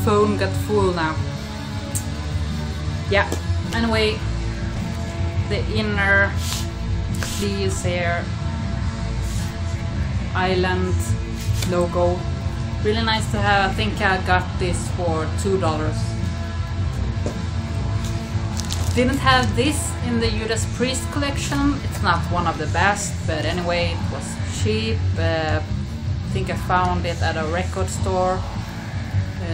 phone got full now. Yeah, anyway, the inner sleeves here, Island logo, really nice to have. I think I got this for $2. Didn't have this in the Judas Priest collection. It's not one of the best, but anyway, it was cheap. I think I found it at a record store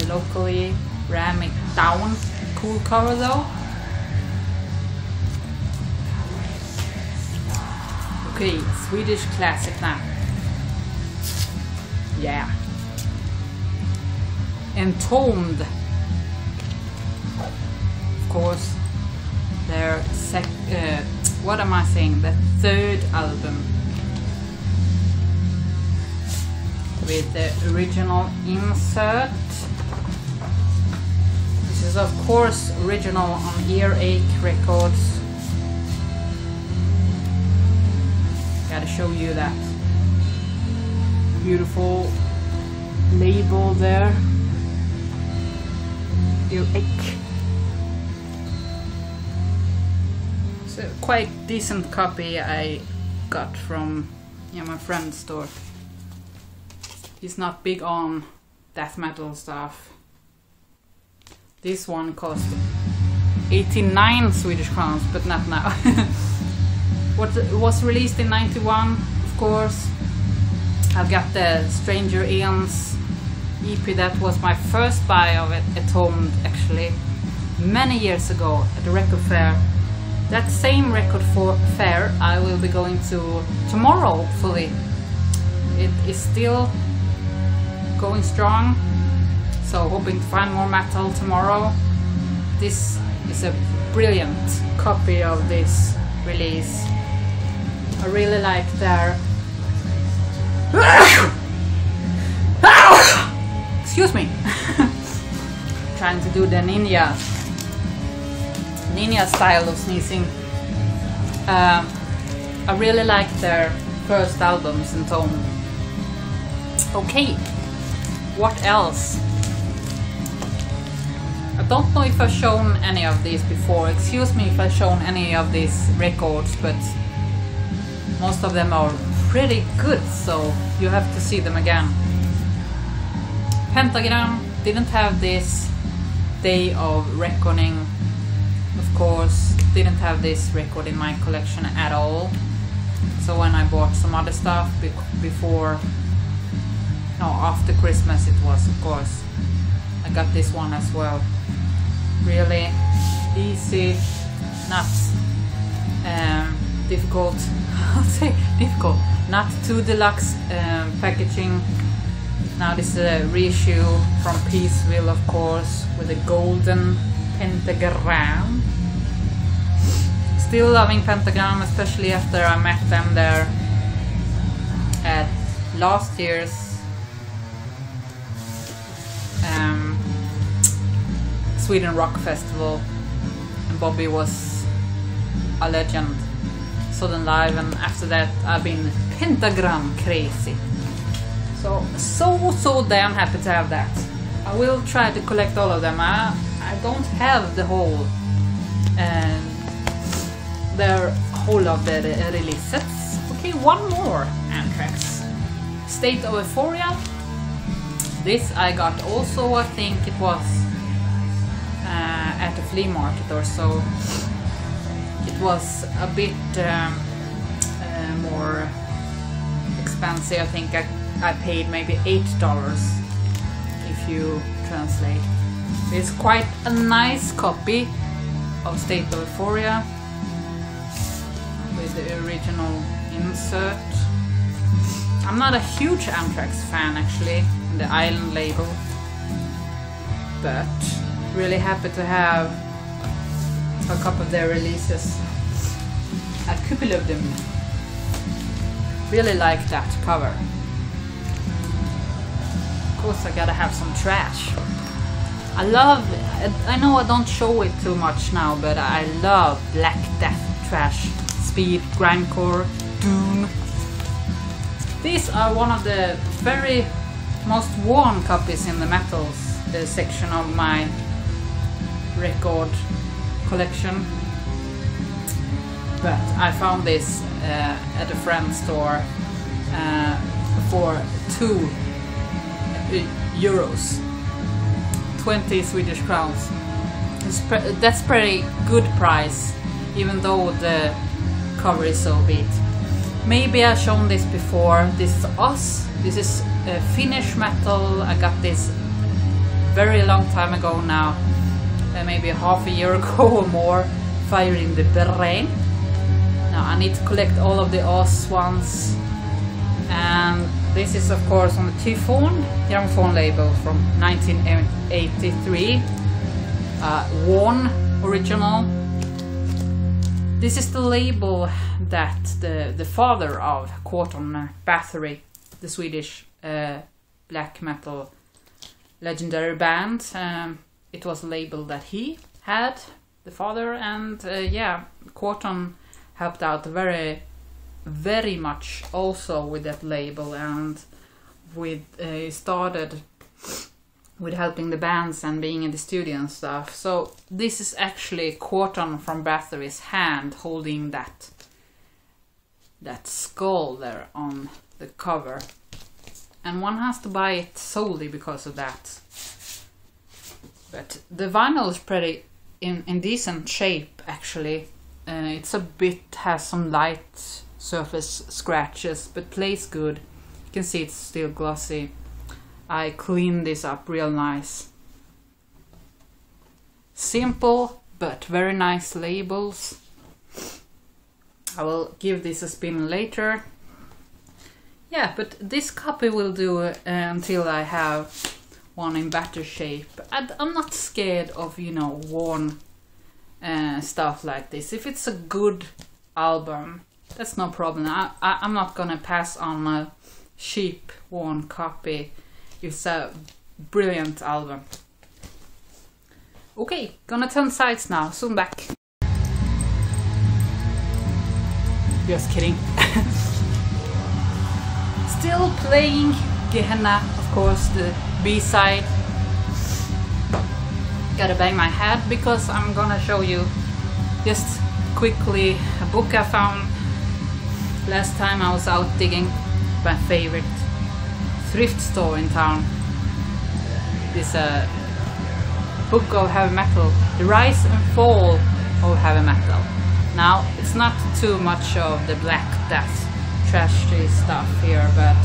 locally. Ram it down. Cool cover though. Okay, Swedish classic now. Yeah. Entombed. Of course, their what am I saying? The third album with the original insert. This is of course original on Earache Records. Gotta show you that beautiful label there. Earache. It's a quite decent copy I got from my friend's store. He's not big on death metal stuff. This one cost 89 Swedish crowns, but not now. What was released in 91, of course. I've got the Stranger Eons EP. That was my first buy of it, Entombed, actually, many years ago at the record fair. That same record fair I will be going to tomorrow, hopefully. It is still going strong, so hoping to find more metal tomorrow. This is a brilliant copy of this release. I really like their excuse me. Trying to do the ninja style of sneezing. I really like their first albums, Entombed. Okay, what else? I don't know if I've shown any of these before. Excuse me if I've shown any of these records, but most of them are pretty good, so you have to see them again. Pentagram didn't have this. Day of Reckoning, of course, didn't have this record in my collection at all. So when I bought some other stuff after Christmas, it was, of course, I got this one as well. Really easy, not difficult. I'll say difficult. Not too deluxe packaging. Now this is a reissue from Peaceville, of course, with a golden pentagram. Still loving Pentagram, especially after I met them there at last year's Sweden Rock Festival, and Bobby was a legend. Saw them live, and after that I've been Pentagram crazy. So damn happy to have that. I will try to collect all of them. I don't have the whole of the releases. Okay, one more Anthrax. State of Euphoria. This I got also, I think it was at a flea market or so. It was a bit more expensive. I think I paid maybe $8 if you translate. It's quite a nice copy of State of Euphoria with the original insert. I'm not a huge Anthrax fan actually, the Island label, but really happy to have a couple of their releases. A couple of them. Really like that cover. Of course I gotta have some trash. I know I don't show it too much now, but I love Black Death trash, speed, grindcore, doom. These are one of the very most worn copies in the metals section of my record collection, but I found this at a friend's store for €2, 20 Swedish crowns. That's pretty good price, even though the cover is so big. Maybe I've shown this before. This is Oz. This is Finnish metal. I got this very long time ago now, maybe half a year ago or more. Fire in the Brain. Now I need to collect all of the Oz ones, and this is of course on the Typhoon Gramophone label from 1983, Worn original. This is the label that the father of Quorthon Bathory, the Swedish black metal legendary band, it was a label that he had, the father, and yeah, Quorthon helped out very much also with that label, and with started with helping the bands and being in the studio and stuff. So this is actually Quorthon from Bathory's hand holding that skull there on the cover, and one has to buy it solely because of that. But the vinyl is pretty in decent shape actually. It's a bit, has some light surface scratches, but plays good. You can see it's still glossy. I cleaned this up real nice. Simple but very nice labels. I will give this a spin later. Yeah, but this copy will do until I have one in better shape. I'm not scared of, you know, worn stuff like this. If it's a good album, that's no problem. I'm not gonna pass on a cheap worn copy. It's a brilliant album. Okay, gonna turn sides now, soon back. Just kidding. Still playing Gehenna, of course, the B-side. Gotta bang my head because I'm gonna show you just quickly a book I found last time I was out digging. My favorite thrift store in town. This book of heavy metal, The Rise and Fall of Heavy Metal. Now it's not too much of the Black Death trashy stuff here, but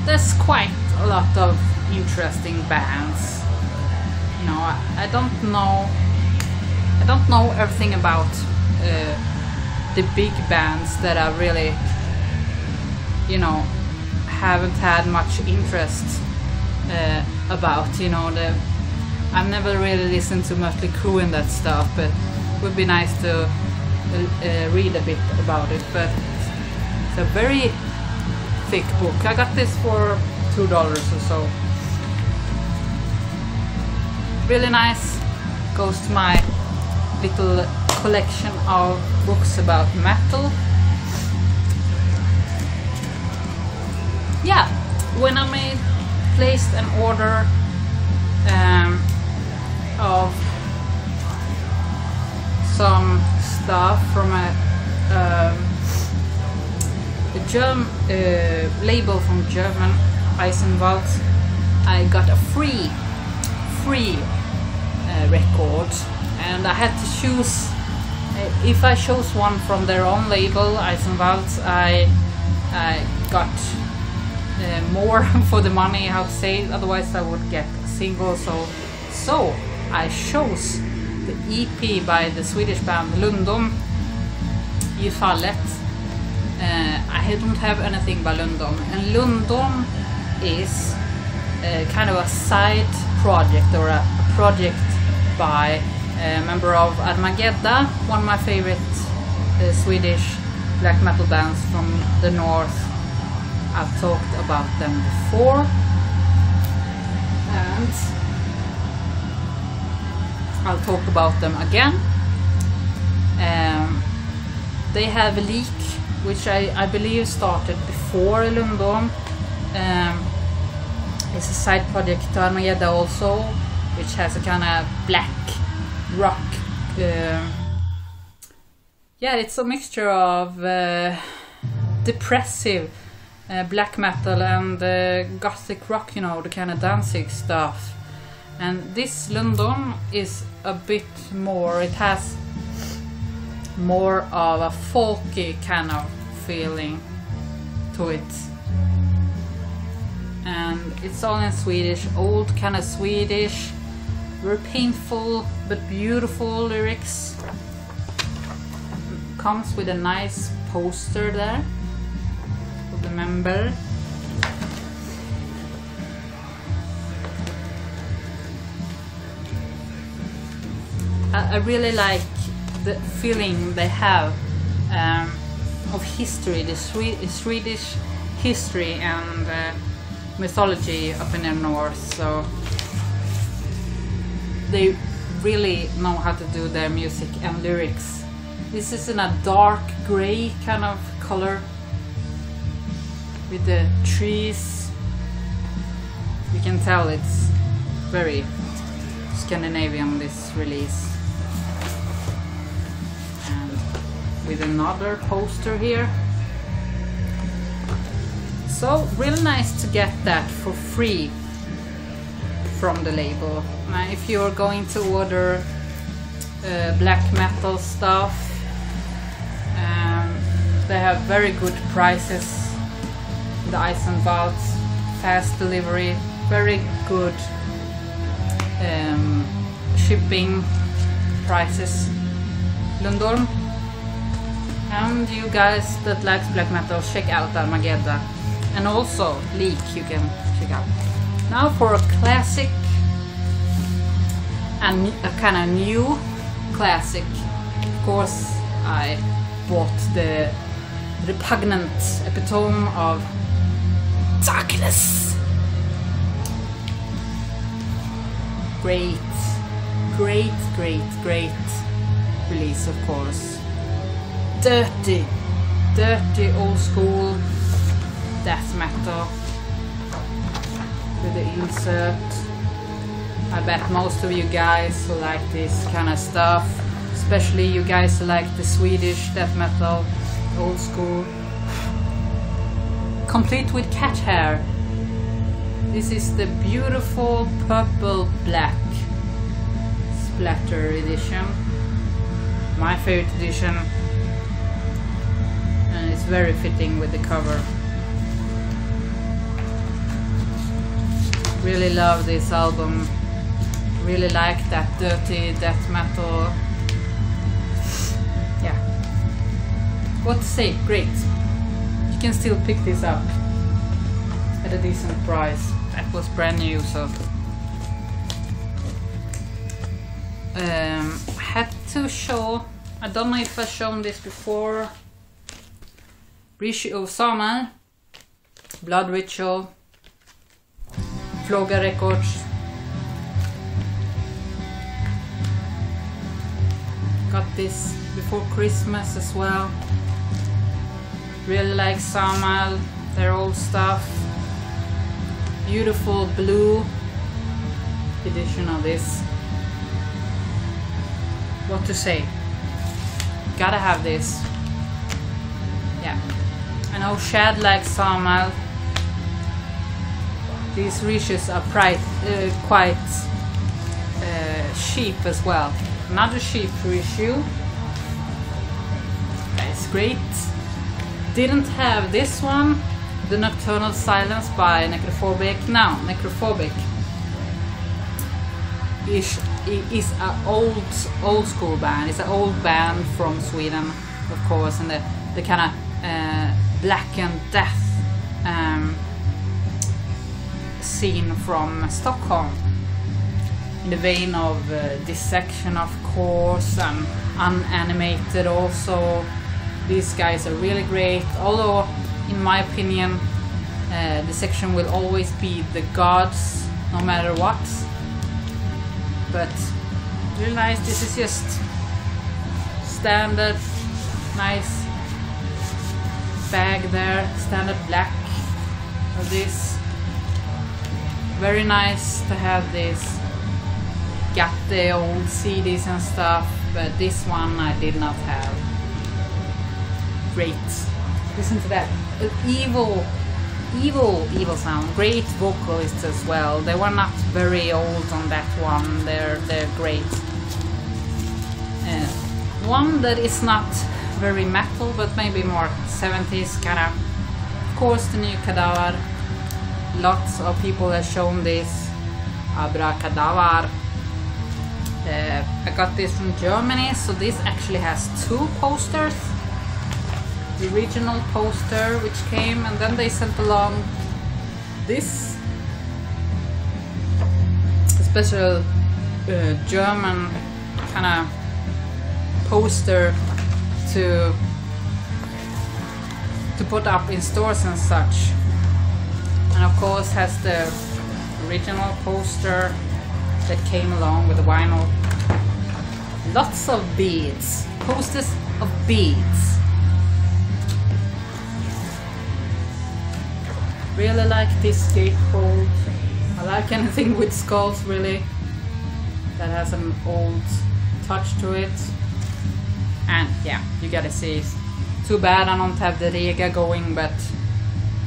there's quite a lot of interesting bands. You know, I don't know everything about the big bands that I really, you know, haven't had much interest about. You know, I've never really listened to Mötley Crüe and that stuff, but it would be nice to read a bit about it. But it's a very thick book. I got this for $2 or so. Really nice. Goes to my little collection of books about metal. Yeah, when I placed an order of some stuff from a German label from German, Eisenwald, I got a free record, and I had to choose. If I chose one from their own label, Eisenwald, I got more for the money, how to say, otherwise I would get a single. So I chose the EP by the Swedish band Lundom, I fallet. I don't have anything by Lundom, and Lundom is kind of a side project, or a project by a member of Armageddon, one of my favorite Swedish black metal bands from the north. I've talked about them before, and I'll talk about them again. They have a leak, which I believe started before before Lundorm. It's a side project to Armageddon also, which has a kind of black rock. Yeah, it's a mixture of depressive black metal and gothic rock, you know, the kind of Danzig stuff. And this Lundorm is a bit more, it has more of a folky kind of feeling to it. And it's all in Swedish, old kind of Swedish, very painful but beautiful lyrics. Comes with a nice poster there of the member. I really like the feeling they have of history, the Swedish history and mythology up in the north. So they really know how to do their music and lyrics. This is in a dark grey kind of color with the trees. You can tell it's very Scandinavian, this release. With another poster here. So really nice to get that for free from the label. Now if you're going to order black metal stuff, they have very good prices. The Eisenwald, fast delivery, very good shipping prices. Lundorm. And you guys that likes black metal, check out Armageddon. And also Leak you can check out. Now for a classic and a kind of new classic. Of course I bought the repugnant epitome of darkness. Great release, of course. Dirty old school death metal with the insert. I bet most of you guys who like this kind of stuff, especially you guys who like the Swedish death metal, old school, complete with cat hair. This is the beautiful purple black splatter edition, my favorite edition. It's very fitting with the cover. Really love this album. Really like that dirty death metal. Yeah. What to say? Great. You can still pick this up at a decent price. That was brand new, so had to show. I don't know if I've shown this before. Reissue of Samuel, Blood Ritual, Floga Records. Got this before Christmas as well. Really like Samuel, their old stuff. Beautiful blue edition of this. What to say? Gotta have this. Yeah. I know Shad likes Samuel. These reissues are quite cheap as well. Another cheap reissue. That's great. Didn't have this one, The Nocturnal Silence by Necrophobic. Now, Necrophobic is an old school band. It's an old band from Sweden, of course, and the kind of black and death scene from Stockholm, in the vein of Dissection, of course, and Unanimated also. These guys are really great, although in my opinion Dissection will always be the gods no matter what. But really nice. This is just standard, nice bag there, standard black of this. Very nice to have this. Got the old CDs and stuff, but this one I did not have. Great. Listen to that. Evil sound. Great vocalists as well. They were not very old on that one. They're great. One that is not very metal, but maybe more 70s kind of. Of course, the new Kadavar. Lots of people have shown this. Abracadavar. I got this from Germany, so this actually has 2 posters. The original poster which came, and then they sent along this special German kind of poster to put up in stores and such. And of course has the original poster that came along with the vinyl. Lots of beads. Posters of beads. Really like this gatefold. I like anything with skulls, really. That has an old touch to it. And yeah, you gotta see. Too bad I don't have the Rega going, but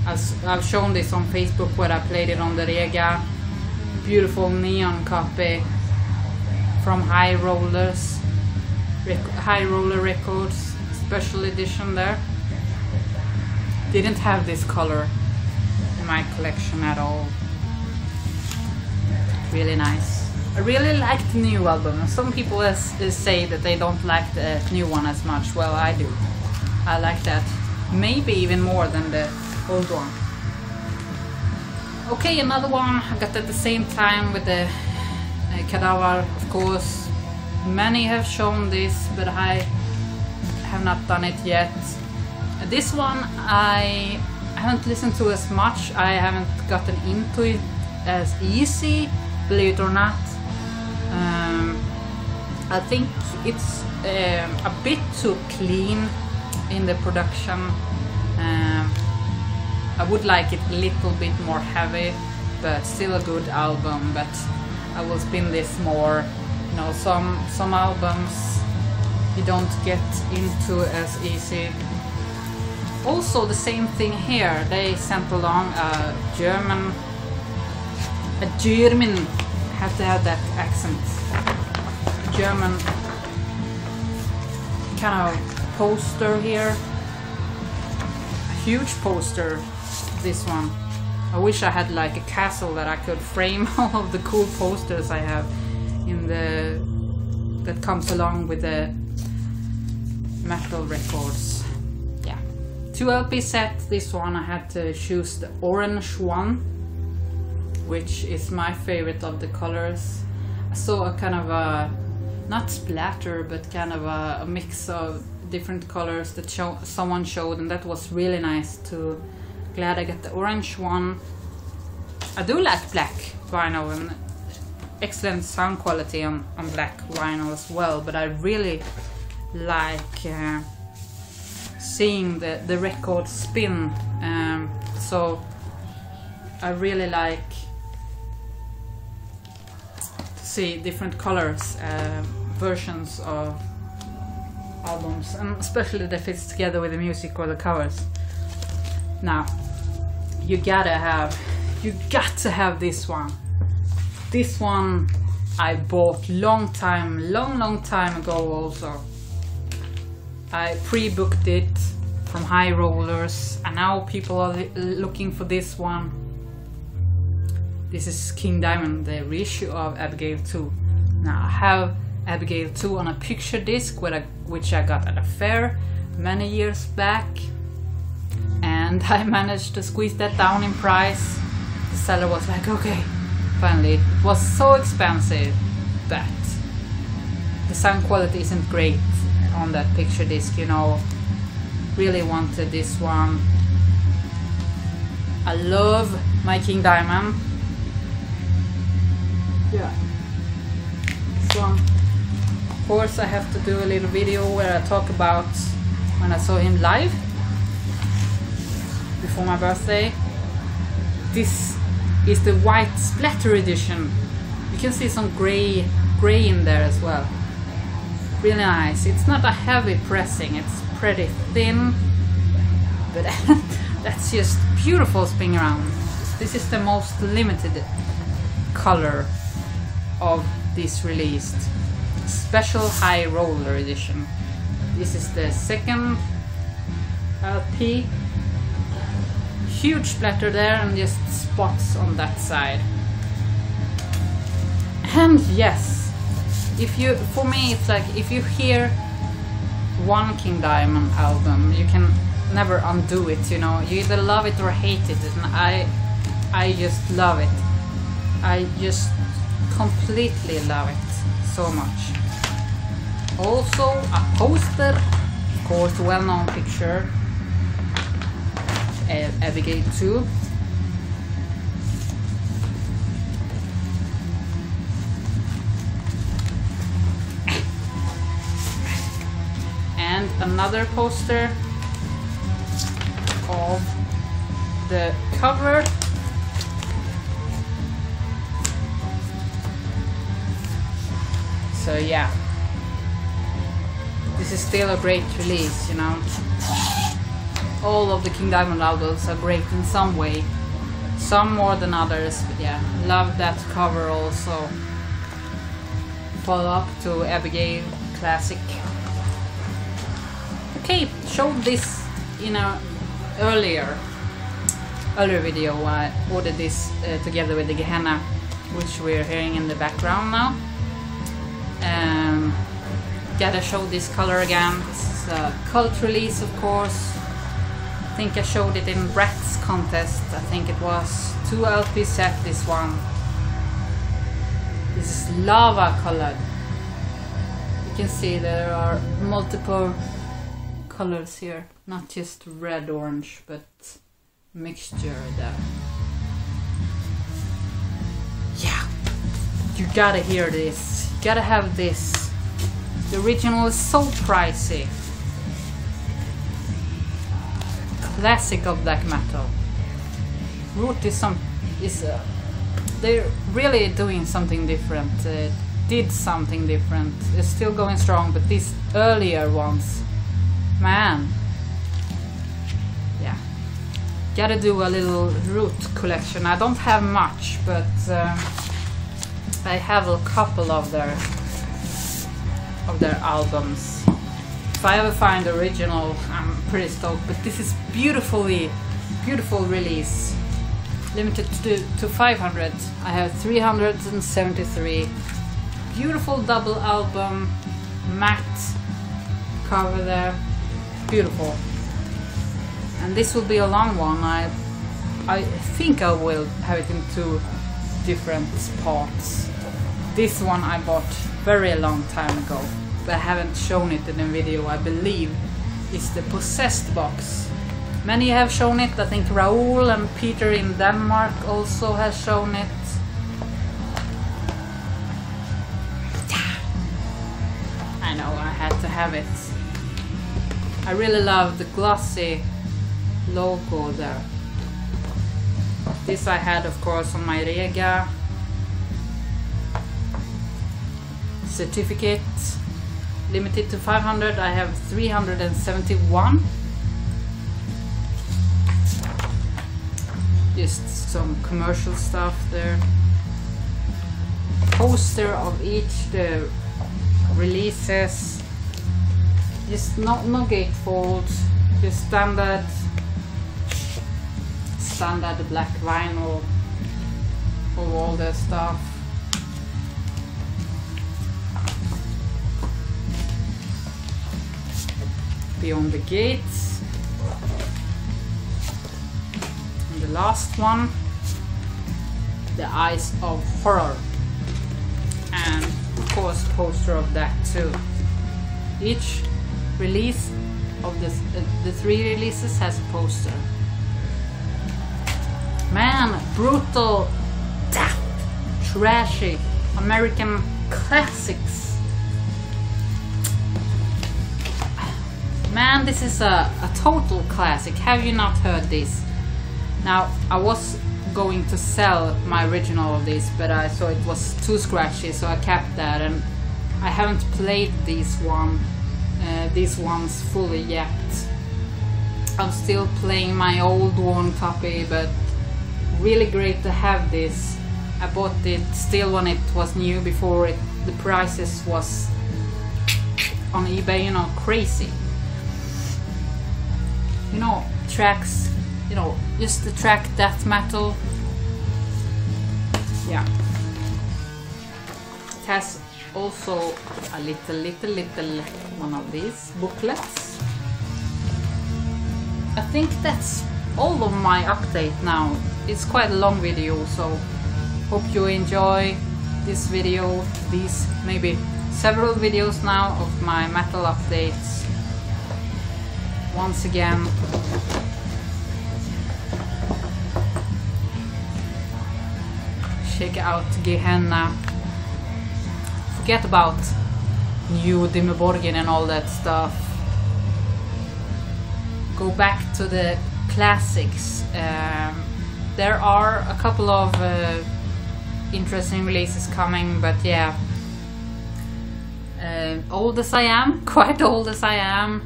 I've shown this on Facebook where I played it on the Rega. Beautiful neon copy from High Roller Records, special edition there. Didn't have this color in my collection at all. Really nice. I really like the new album. Some people say that they don't like the new one as much. Well, I do. I like that maybe even more than the old one. Okay, another one I got at the same time with the Kadavar, of course. Many have shown this, but I have not done it yet. This one I haven't listened to as much. I haven't gotten into it as easy, believe it or not. I think it's a bit too clean in the production. I would like it a little bit more heavy, but still a good album. But I will spin this more. You know, some albums you don't get into as easy. Also, the same thing here. They sent along a German. Have to have that accent. German kind of poster here. A huge poster. This one. I wish I had like a castle that I could frame all of the cool posters I have in that comes along with the metal records. Yeah. 2 LP set. This one I had to choose the orange one, which is my favorite of the colors. I saw a kind of a, not splatter, but kind of a mix of different colors that someone showed, and that was really nice too. Glad I got the orange one. I do like black vinyl and excellent sound quality on black vinyl as well, but I really like seeing the record spin. So I really like to see different colors, versions of albums, and especially that fits together with the music or the covers. Now, you got to have this one. This one I bought long time ago also. I pre-booked it from High Rollers, and now people are looking for this one. This is King Diamond, the reissue of Abigail 2. Now I have Abigail 2 on a picture disc which I got at a fair many years back, and I managed to squeeze that down in price. The seller was like, okay, finally. It was so expensive, but the sound quality isn't great on that picture disc, you know. Really wanted this one. I love my King Diamond. Yeah. This one. Of course I have to do a little video where I talk about when I saw him live. before my birthday. This is the white splatter edition. You can see some gray in there as well. Really nice. It's not a heavy pressing, it's pretty thin, but that's just beautiful spin around. This is the most limited color of this released special high roller edition. This is the second LP. Huge splatter there and just spots on that side. And yes, for me it's like if you hear one King Diamond album, you can never undo it, you know. You either love it or hate it, and I just love it. I just completely love it so much. Also a poster, of course, well-known picture, Abigail 2. And another poster of the cover. So yeah, this is still a great release, you know. All of the King Diamond albums are great in some way, some more than others, but yeah, love that cover also. Follow up to Abigail classic. Okay, showed this in a earlier video. I ordered this together with the Gehenna, which we're hearing in the background now. Gotta show this color again. This is a cult release, of course. I think I showed it in Bratz contest. I think it was 2 LP set, this one. This is lava colored. You can see there are multiple colors here, not just red orange, but mixture there. Yeah, you gotta hear this, you gotta have this. The original is so pricey. Classic of black metal. Root they're really doing something different. Did something different. It's still going strong, but these earlier ones, man, yeah, gotta do a little Root collection. I don't have much, but I have a couple of their albums. If I ever find the original, I'm pretty stoked. But this is beautiful release, limited to 500. I have 373. Beautiful double album, matte cover there, beautiful. And this will be a long one. I think I will have it in 2 different parts. This one I bought very long time ago, but I haven't shown it in a video. I believe it's the Possessed box. Many have shown it. I think Raoul and Peter in Denmark also has shown it. I know, I had to have it. I really love the glossy logo there. This I had, of course, on my Rega certificate, limited to 500. I have 371. Just some commercial stuff there. Poster of each the releases. Just no gatefolds, just standard black vinyl of all their stuff. Beyond the Gates. And the last one, The Eyes of Horror. And of course poster of that too. Each release of the 3 releases has a poster. Man, brutal, daft, trashy American classics. Man, this is a total classic. Have you not heard this? Now, I was going to sell my original of this, but I saw it was too scratchy, so I kept that, and I haven't played these ones fully yet. I'm still playing my old one copy, but really great to have this. I bought it still when it was new, before the prices was on eBay, you know, crazy. You know, tracks, you know, just the track death metal. Yeah. It has also a little one of these booklets. I think that's all of my update now. It's quite a long video, so hope you enjoy this video, these maybe several videos now of my metal updates. Once again, check out Gehenna. Forget about new Dimmu Borgir and all that stuff. Go back to the classics. There are a couple of interesting releases coming, but yeah, old as I am, quite old as I am,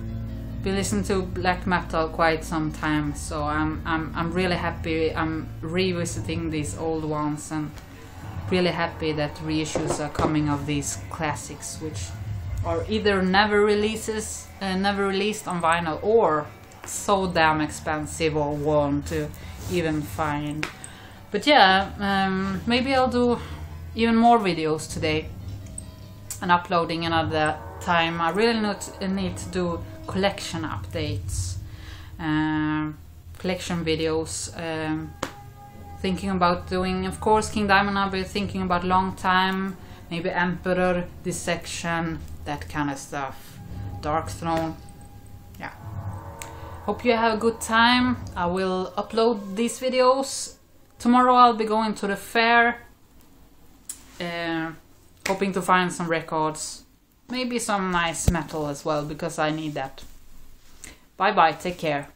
been listening to black metal quite some time, so I'm really happy. I'm revisiting these old ones, and really happy that reissues are coming of these classics, which are either never released on vinyl, or so damn expensive or worn to even find. But yeah, maybe I'll do even more videos today and uploading another time. I really need to do collection updates, collection videos. Thinking about doing, of course, King Diamond I've been thinking about long time. Maybe Emperor, Dissection, that kind of stuff. Darkthrone. Yeah. Hope you have a good time. I will upload these videos. Tomorrow I'll be going to the fair. Hoping to find some records. Maybe some nice metal as well, because I need that. Bye bye, take care.